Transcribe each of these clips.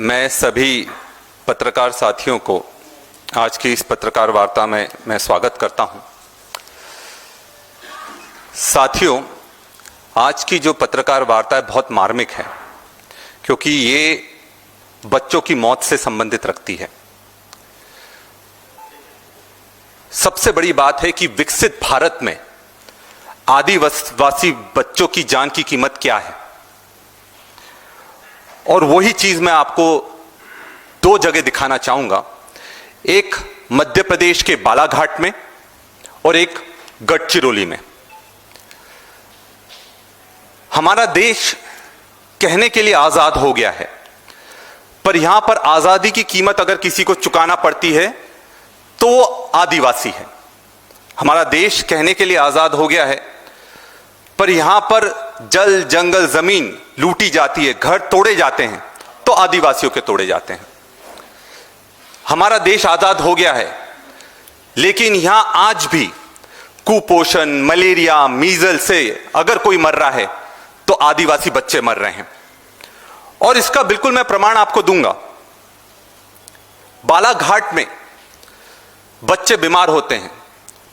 मैं सभी पत्रकार साथियों को आज की इस पत्रकार वार्ता में मैं स्वागत करता हूं। साथियों, आज की जो पत्रकार वार्ता है बहुत मार्मिक है, क्योंकि ये बच्चों की मौत से संबंधित रखती है। सबसे बड़ी बात है कि विकसित भारत में आदिवासी बच्चों की जान की कीमत क्या है, और वही चीज मैं आपको दो जगह दिखाना चाहूंगा। एक मध्य प्रदेश के बालाघाट में और एक गढ़चिरौली में। हमारा देश कहने के लिए आजाद हो गया है, पर यहां पर आजादी की कीमत अगर किसी को चुकाना पड़ती है तो वो आदिवासी है। हमारा देश कहने के लिए आजाद हो गया है, पर यहां पर जल जंगल जमीन लूटी जाती है, घर तोड़े जाते हैं तो आदिवासियों के तोड़े जाते हैं। हमारा देश आजाद हो गया है, लेकिन यहां आज भी कुपोषण, मलेरिया, मीजल से अगर कोई मर रहा है तो आदिवासी बच्चे मर रहे हैं। और इसका बिल्कुल मैं प्रमाण आपको दूंगा। बालाघाट में बच्चे बीमार होते हैं,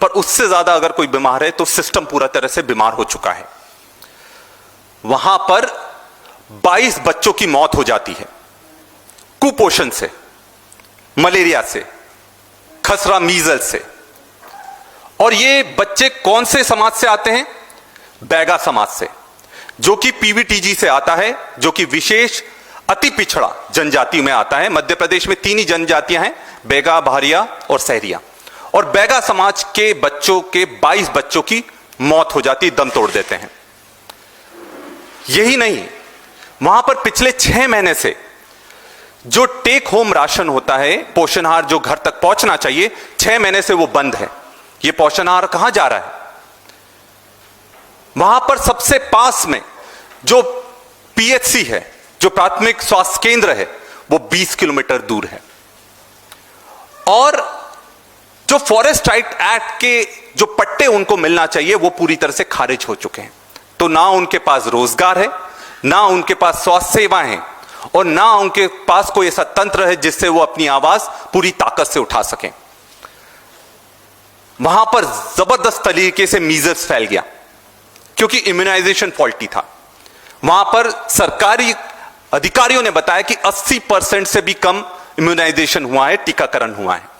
पर उससे ज्यादा अगर कोई बीमार है तो सिस्टम पूरा तरह से बीमार हो चुका है। वहां पर 22 बच्चों की मौत हो जाती है कुपोषण से, मलेरिया से, खसरा, मीजल से। और ये बच्चे कौन से समाज से आते हैं? बैगा समाज से, जो कि पीवीटीजी से आता है, जो कि विशेष अति पिछड़ा जनजाति में आता है। मध्य प्रदेश में 3 ही जनजातियां हैं, बैगा, भारिया और सहरिया। और बैगा समाज के बच्चों के 22 बच्चों की मौत हो जाती, दम तोड़ देते हैं। यही नहीं, वहां पर पिछले 6 महीने से जो टेक होम राशन होता है, पोषणाहार जो घर तक पहुंचना चाहिए, 6 महीने से वो बंद है। ये पोषणाहार कहां जा रहा है? वहां पर सबसे पास में जो पीएचसी है, जो प्राथमिक स्वास्थ्य केंद्र है, वो 20 किलोमीटर दूर है। और जो फॉरेस्ट राइट एक्ट के जो पट्टे उनको मिलना चाहिए वो पूरी तरह से खारिज हो चुके हैं। तो ना उनके पास रोजगार है, ना उनके पास स्वास्थ्य सेवाएं हैं, और ना उनके पास कोई ऐसा तंत्र है जिससे वो अपनी आवाज पूरी ताकत से उठा सकें। वहां पर जबरदस्त तरीके से मीजल्स फैल गया, क्योंकि इम्यूनाइजेशन फॉल्टी था। वहां पर सरकारी अधिकारियों ने बताया कि 80% से भी कम इम्यूनाइजेशन हुआ है, टीकाकरण हुआ है।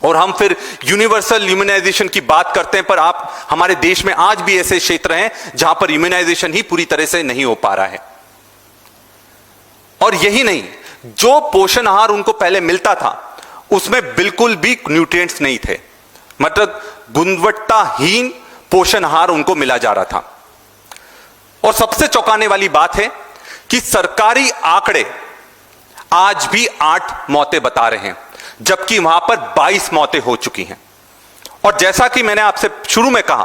और हम फिर यूनिवर्सल इम्यूनाइजेशन की बात करते हैं, पर आप हमारे देश में आज भी ऐसे क्षेत्र हैं जहां पर इम्यूनाइजेशन ही पूरी तरह से नहीं हो पा रहा है। और यही नहीं, जो पोषण आहार उनको पहले मिलता था उसमें बिल्कुल भी न्यूट्रिएंट्स नहीं थे, मतलब गुणवत्ताहीन पोषण आहार उनको मिला जा रहा था। और सबसे चौंकाने वाली बात है कि सरकारी आंकड़े आज भी 8 मौतें बता रहे हैं, जबकि वहां पर 22 मौतें हो चुकी हैं। और जैसा कि मैंने आपसे शुरू में कहा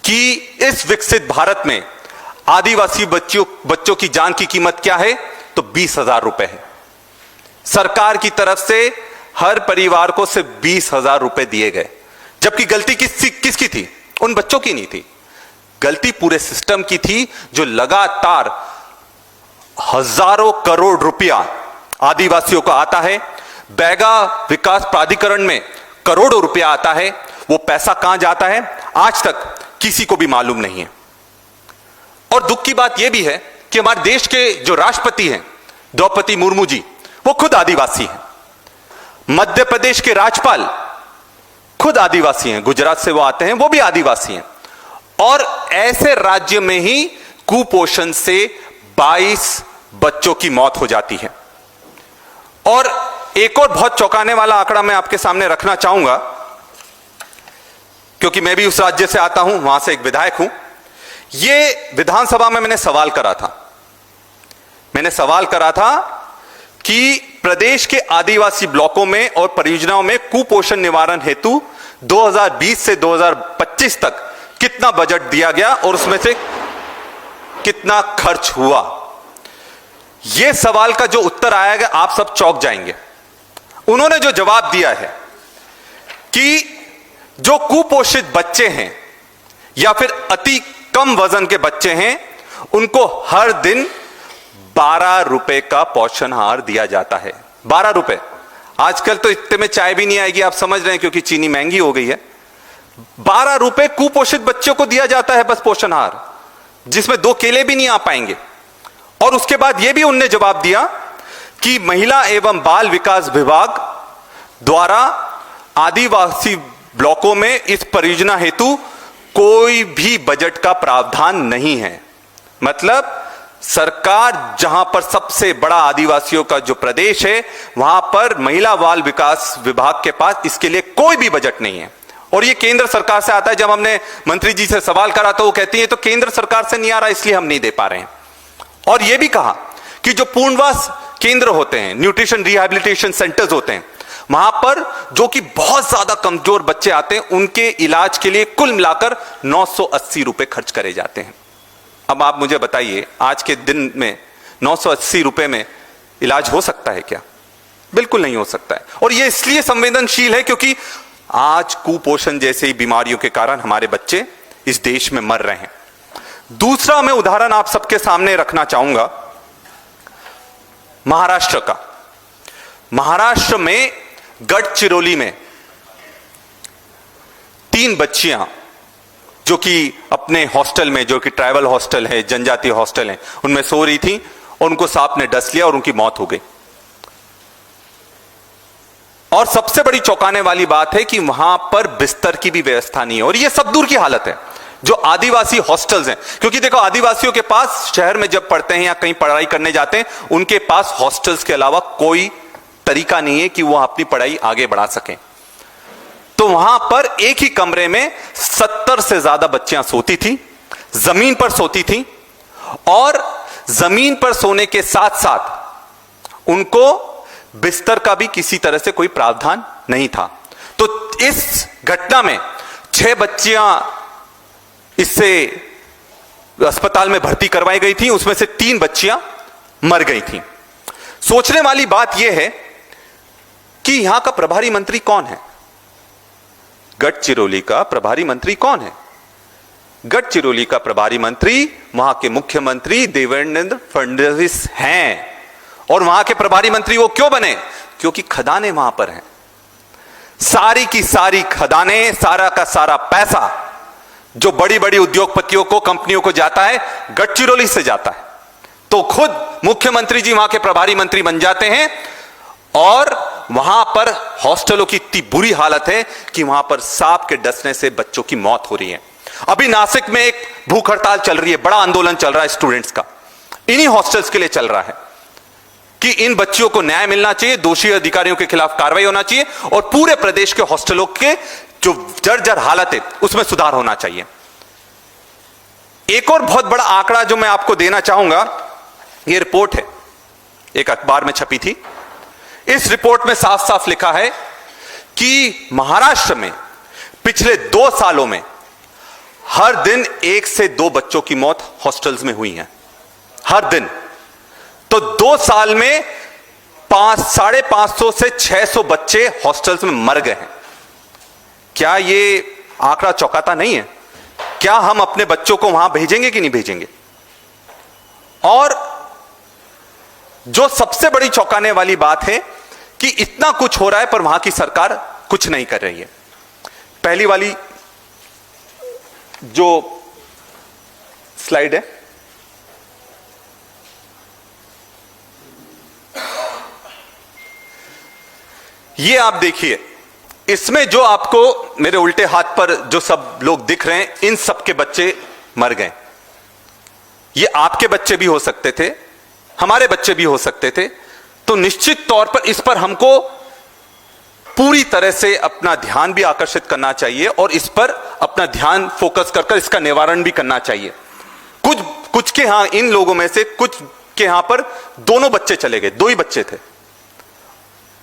कि इस विकसित भारत में आदिवासी बच्चों की जान की कीमत क्या है, तो 20,000 रुपए है। सरकार की तरफ से हर परिवार को सिर्फ 20,000 रुपए दिए गए, जबकि गलती किसकी थी? उन बच्चों की नहीं थी, गलती पूरे सिस्टम की थी, जो लगातार हजारों करोड़ रुपया आदिवासियों को आता है। बैगा विकास प्राधिकरण में करोड़ों रुपया आता है, वो पैसा कहां जाता है आज तक किसी को भी मालूम नहीं है। और दुख की बात यह भी है कि हमारे देश के जो राष्ट्रपति हैं द्रौपदी मुर्मू जी, वो खुद आदिवासी हैं। मध्य प्रदेश के राज्यपाल खुद आदिवासी हैं, गुजरात से वो आते हैं, वो भी आदिवासी हैं। और ऐसे राज्य में ही कुपोषण से 22 बच्चों की मौत हो जाती है। और एक और बहुत चौंकाने वाला आंकड़ा मैं आपके सामने रखना चाहूंगा, क्योंकि मैं भी उस राज्य से आता हूं, वहां से एक विधायक हूं। ये विधानसभा में मैंने सवाल करा था कि प्रदेश के आदिवासी ब्लॉकों में और परियोजनाओं में कुपोषण निवारण हेतु 2020 से 2025 तक कितना बजट दिया गया और उसमें से कितना खर्च हुआ। यह सवाल का जो उत्तर आएगा आप सब चौंक जाएंगे। उन्होंने जो जवाब दिया है कि जो कुपोषित बच्चे हैं या फिर अति कम वजन के बच्चे हैं, उनको हर दिन 12 रुपए का पोषण आहार दिया जाता है। 12 रुपए। आजकल तो इतने में चाय भी नहीं आएगी, आप समझ रहे हैं, क्योंकि चीनी महंगी हो गई है। 12 रुपए कुपोषित बच्चों को दिया जाता है बस पोषण आहार, जिसमें 2 केले भी नहीं आ पाएंगे। और उसके बाद यह भी उनने जवाब दिया कि महिला एवं बाल विकास विभाग द्वारा आदिवासी ब्लॉकों में इस परियोजना हेतु कोई भी बजट का प्रावधान नहीं है। मतलब सरकार जहां पर सबसे बड़ा आदिवासियों का जो प्रदेश है, वहां पर महिला बाल विकास विभाग के पास इसके लिए कोई भी बजट नहीं है। और ये केंद्र सरकार से आता है। जब हमने मंत्री जी से सवाल करा तो वो कहती है तो केंद्र सरकार से नहीं आ रहा, इसलिए हम नहीं दे पा रहे हैं। और ये भी कहा कि जो पुनर्वास केंद्र होते हैं, न्यूट्रिशन रिहैबिलिटेशन सेंटर्स होते हैं, वहां पर जो कि बहुत ज्यादा कमजोर बच्चे आते हैं, उनके इलाज के लिए कुल मिलाकर 980 रुपए खर्च करे जाते हैं। अब आप मुझे बताइए, आज के दिन में 980 रुपए में इलाज हो सकता है क्या? बिल्कुल नहीं हो सकता है। और यह इसलिए संवेदनशील है क्योंकि आज कुपोषण जैसे बीमारियों के कारण हमारे बच्चे इस देश में मर रहे हैं। दूसरा मैं उदाहरण आप सबके सामने रखना चाहूंगा महाराष्ट्र का। महाराष्ट्र में गढ़चिरौली में 3 बच्चियां जो कि अपने हॉस्टल में, जो कि ट्राइबल हॉस्टल है, जनजातीय हॉस्टल है, उनमें सो रही थी और उनको सांप ने डस लिया और उनकी मौत हो गई। और सबसे बड़ी चौंकाने वाली बात है कि वहां पर बिस्तर की भी व्यवस्था नहीं है। और यह सब दूर की हालत है जो आदिवासी हॉस्टल्स हैं, क्योंकि देखो आदिवासियों के पास शहर में जब पढ़ते हैं या कहीं पढ़ाई करने जाते हैं, उनके पास हॉस्टल्स के अलावा कोई तरीका नहीं है कि वो अपनी पढ़ाई आगे बढ़ा सकें। तो वहां पर एक ही कमरे में 70 से ज्यादा बच्चियां सोती थी, जमीन पर सोती थी, और जमीन पर सोने के साथ साथ उनको बिस्तर का भी किसी तरह से कोई प्रावधान नहीं था। तो इस घटना में 6 बच्चियां इससे अस्पताल में भर्ती करवाई गई थी, उसमें से 3 बच्चियां मर गई थी। सोचने वाली बात यह है कि यहां का प्रभारी मंत्री कौन है? गढ़चिरौली का प्रभारी मंत्री कौन है? गढ़चिरौली का प्रभारी मंत्री वहां के मुख्यमंत्री देवेंद्र फडणवीस हैं। और वहां के प्रभारी मंत्री वो क्यों बने? क्योंकि खदानें वहां पर हैं। सारी की सारी खदानें, सारा का सारा पैसा जो बड़ी बड़ी उद्योगपतियों को, कंपनियों को जाता है, गढ़चिरौली से जाता है। तो खुद मुख्यमंत्री जी वहां के प्रभारी मंत्री बन जाते हैं और वहां पर हॉस्टलों की इतनी बुरी हालत है कि वहां पर सांप के डसने से बच्चों की मौत हो रही है। अभी नासिक में एक भूख हड़ताल चल रही है, बड़ा आंदोलन चल रहा है स्टूडेंट्स का, इन्हीं हॉस्टल्स के लिए चल रहा है कि इन बच्चियों को न्याय मिलना चाहिए, दोषी अधिकारियों के खिलाफ कार्रवाई होना चाहिए और पूरे प्रदेश के हॉस्टलों के जो जर्जर हालत है उसमें सुधार होना चाहिए। एक और बहुत बड़ा आंकड़ा जो मैं आपको देना चाहूंगा, यह रिपोर्ट है, एक अखबार में छपी थी। इस रिपोर्ट में साफ साफ लिखा है कि महाराष्ट्र में पिछले 2 सालों में हर दिन 1 से 2 बच्चों की मौत हॉस्टल्स में हुई है, हर दिन। तो 2 साल में 550 से 600 बच्चे हॉस्टल्स में मर गए हैं। क्या ये आंकड़ा चौंकाता नहीं है? क्या हम अपने बच्चों को वहां भेजेंगे कि नहीं भेजेंगे? और जो सबसे बड़ी चौंकाने वाली बात है कि इतना कुछ हो रहा है पर वहां की सरकार कुछ नहीं कर रही है। पहली वाली जो स्लाइड है, ये आप देखिए, इसमें जो आपको मेरे उल्टे हाथ पर जो सब लोग दिख रहे हैं, इन सब के बच्चे मर गए। ये आपके बच्चे भी हो सकते थे, हमारे बच्चे भी हो सकते थे। तो निश्चित तौर पर इस पर हमको पूरी तरह से अपना ध्यान भी आकर्षित करना चाहिए और इस पर अपना ध्यान फोकस कर इसका निवारण भी करना चाहिए। कुछ के यहां, इन लोगों में से कुछ के यहां पर दोनों बच्चे चले गए, 2 ही बच्चे थे,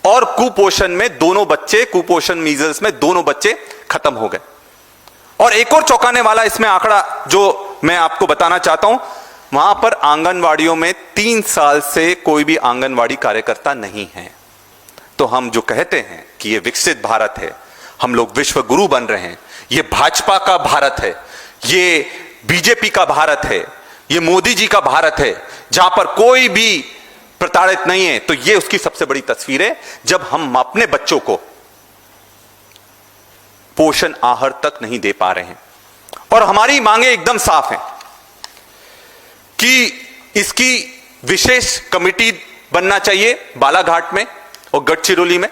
और कुपोषण में दोनों बच्चे, कुपोषण मीजल्स में दोनों बच्चे खत्म हो गए। और एक और चौंकाने वाला इसमें आंकड़ा जो मैं आपको बताना चाहता हूं, वहां पर आंगनवाड़ियों में 3 साल से कोई भी आंगनवाड़ी कार्यकर्ता नहीं है। तो हम जो कहते हैं कि ये विकसित भारत है, हम लोग विश्व गुरु बन रहे हैं, ये भाजपा का भारत है, ये बीजेपी का भारत है, ये मोदी जी का भारत है जहां पर कोई भी प्रताड़ित नहीं है, तो ये उसकी सबसे बड़ी तस्वीर है जब हम अपने बच्चों को पोषण आहार तक नहीं दे पा रहे हैं। और हमारी मांगे एकदम साफ हैं कि इसकी विशेष कमेटी बनना चाहिए बालाघाट में और गढ़चिरौली में,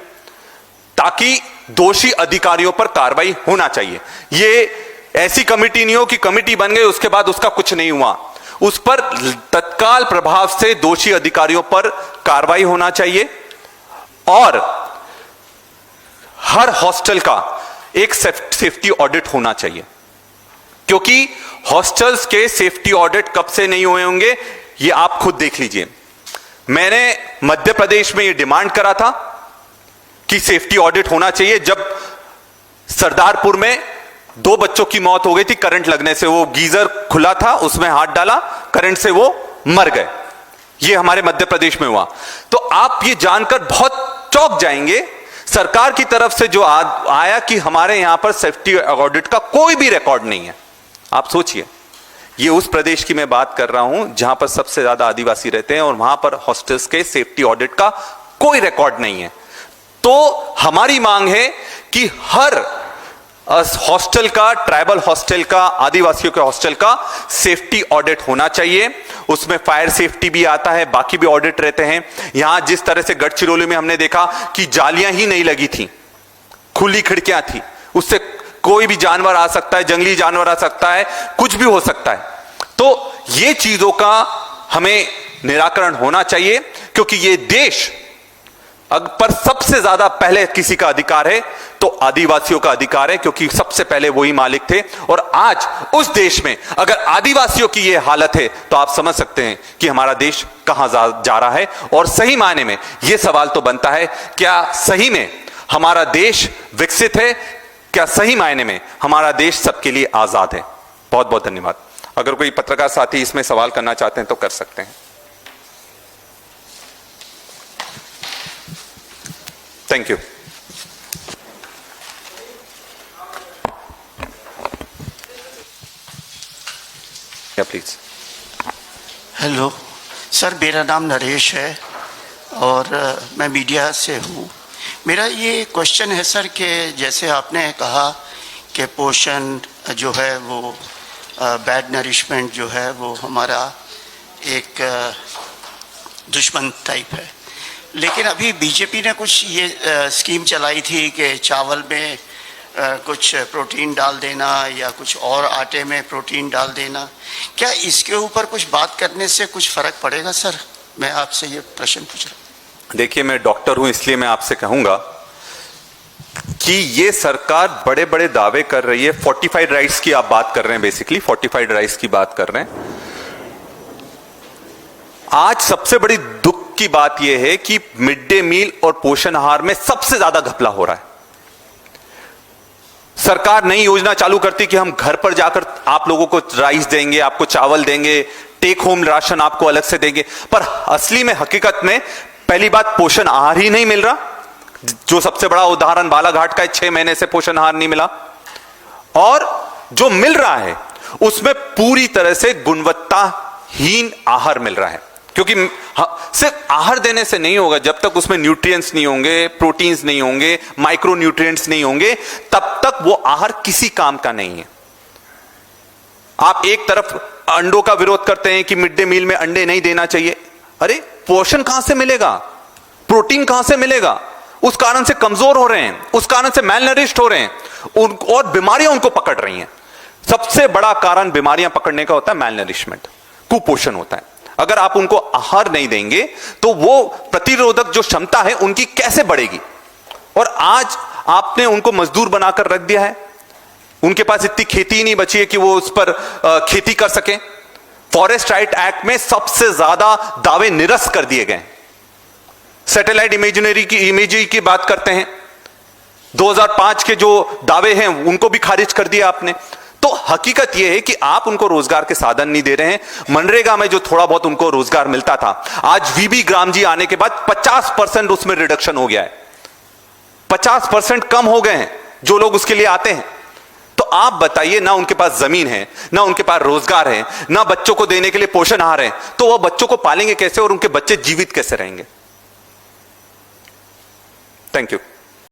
ताकि दोषी अधिकारियों पर कार्रवाई होना चाहिए। ये ऐसी कमेटी नहीं हो कि कमेटी बन गई उसके बाद उसका कुछ नहीं हुआ, उस पर तत्काल प्रभाव से दोषी अधिकारियों पर कार्रवाई होना चाहिए। और हर हॉस्टल का एक सेफ्टी ऑडिट होना चाहिए, क्योंकि हॉस्टल्स के सेफ्टी ऑडिट कब से नहीं हुए होंगे ये आप खुद देख लीजिए। मैंने मध्य प्रदेश में ये डिमांड करा था कि सेफ्टी ऑडिट होना चाहिए। जब सरदारपुर में 2 बच्चों की मौत हो गई थी करंट लगने से, वो गीजर खुला था, उसमें हाथ डाला, करंट से वो मर गए। ये हमारे मध्य प्रदेश में हुआ। तो आप ये जानकर बहुत चौंक जाएंगे, सरकार की तरफ से जो आया कि हमारे यहां पर सेफ्टी ऑडिट का कोई भी रिकॉर्ड नहीं है। आप सोचिए, ये उस प्रदेश की मैं बात कर रहा हूं जहां पर सबसे ज्यादा आदिवासी रहते हैं और वहां पर हॉस्टल्स के सेफ्टी ऑडिट का कोई रिकॉर्ड नहीं है। तो हमारी मांग है कि हर हॉस्टल का, ट्राइबल हॉस्टल का, आदिवासियों के हॉस्टल का सेफ्टी ऑडिट होना चाहिए। उसमें फायर सेफ्टी भी आता है, बाकी भी ऑडिट रहते हैं। यहां जिस तरह से गढ़चिरौली में हमने देखा कि जालियां ही नहीं लगी थी, खुली खिड़कियां थी, उससे कोई भी जानवर आ सकता है, जंगली जानवर आ सकता है, कुछ भी हो सकता है। तो ये चीजों का हमें निराकरण होना चाहिए, क्योंकि ये देश पर सबसे ज्यादा पहले किसी का अधिकार है तो आदिवासियों का अधिकार है, क्योंकि सबसे पहले वही मालिक थे। और आज उस देश में अगर आदिवासियों की यह हालत है तो आप समझ सकते हैं कि हमारा देश कहां जा रहा है। और सही मायने में यह सवाल तो बनता है, क्या सही में हमारा देश विकसित है? क्या सही मायने में हमारा देश सबके लिए आजाद है? बहुत बहुत धन्यवाद। अगर कोई पत्रकार साथी इसमें सवाल करना चाहते हैं तो कर सकते हैं। Thank you. या प्लीज। हेलो सर, मेरा नाम नरेश है और मैं मीडिया से हूँ। मेरा ये क्वेश्चन है सर कि जैसे आपने कहा कि पोषण जो है वो बैड नरिशमेंट जो है वो हमारा एक दुश्मन टाइप है, लेकिन अभी बीजेपी ने कुछ ये स्कीम चलाई थी कि चावल में कुछ प्रोटीन डाल देना या कुछ और आटे में प्रोटीन डाल देना। क्या इसके ऊपर कुछ बात करने से कुछ फर्क पड़ेगा सर? मैं आपसे ये प्रश्न पूछ रहा हूँ। देखिए, मैं डॉक्टर हूं इसलिए मैं आपसे कहूंगा कि ये सरकार बड़े बड़े दावे कर रही है। फोर्टिफाइड राइस की आप बात कर रहे हैं, बेसिकली फोर्टिफाइड राइस की बात कर रहे हैं। आज सबसे बड़ी दुख की बात यह है कि मिड डे मील और पोषण आहार में सबसे ज्यादा घपला हो रहा है। सरकार नई योजना चालू करती कि हम घर पर जाकर आप लोगों को राइस देंगे, आपको चावल देंगे, टेक होम राशन आपको अलग से देंगे, पर असली में हकीकत में पहली बात पोषण आहार ही नहीं मिल रहा। जो सबसे बड़ा उदाहरण बालाघाट का है, 6 महीने से पोषण आहार नहीं मिला। और जो मिल रहा है उसमें पूरी तरह से गुणवत्ताहीन आहार मिल रहा है, क्योंकि सिर्फ आहार देने से नहीं होगा। जब तक उसमें न्यूट्रिएंट्स नहीं होंगे, प्रोटीन्स नहीं होंगे, माइक्रो न्यूट्रिएंट्स नहीं होंगे, तब तक वो आहार किसी काम का नहीं है। आप एक तरफ अंडों का विरोध करते हैं कि मिड डे मील में अंडे नहीं देना चाहिए। अरे पोषण कहां से मिलेगा, प्रोटीन कहां से मिलेगा? उस कारण से कमजोर हो रहे हैं, उस कारण से मैलनरिश्ड हो रहे हैं और बीमारियां उनको पकड़ रही हैं। सबसे बड़ा कारण बीमारियां पकड़ने का होता है मैलनरिशमेंट, कुपोषण होता है। अगर आप उनको आहार नहीं देंगे तो वो प्रतिरोधक जो क्षमता है उनकी कैसे बढ़ेगी? और आज आपने उनको मजदूर बनाकर रख दिया है, उनके पास इतनी खेती ही नहीं बची है कि वो उस पर खेती कर सके। फॉरेस्ट राइट एक्ट में सबसे ज्यादा दावे निरस्त कर दिए गए। सैटेलाइट इमेजरी की बात करते हैं, 2005 के जो दावे हैं उनको भी खारिज कर दिया आपने। तो हकीकत यह है कि आप उनको रोजगार के साधन नहीं दे रहे हैं। मनरेगा में जो थोड़ा बहुत उनको रोजगार मिलता था, आज वीबी ग्राम जी आने के बाद 50% उसमें रिडक्शन हो गया है। 50% कम हो गए हैं जो लोग उसके लिए आते हैं। तो आप बताइए, ना उनके पास जमीन है, ना उनके पास रोजगार है, ना बच्चों को देने के लिए पोषण आहार है, तो वो बच्चों को पालेंगे कैसे और उनके बच्चे जीवित कैसे रहेंगे? Thank you.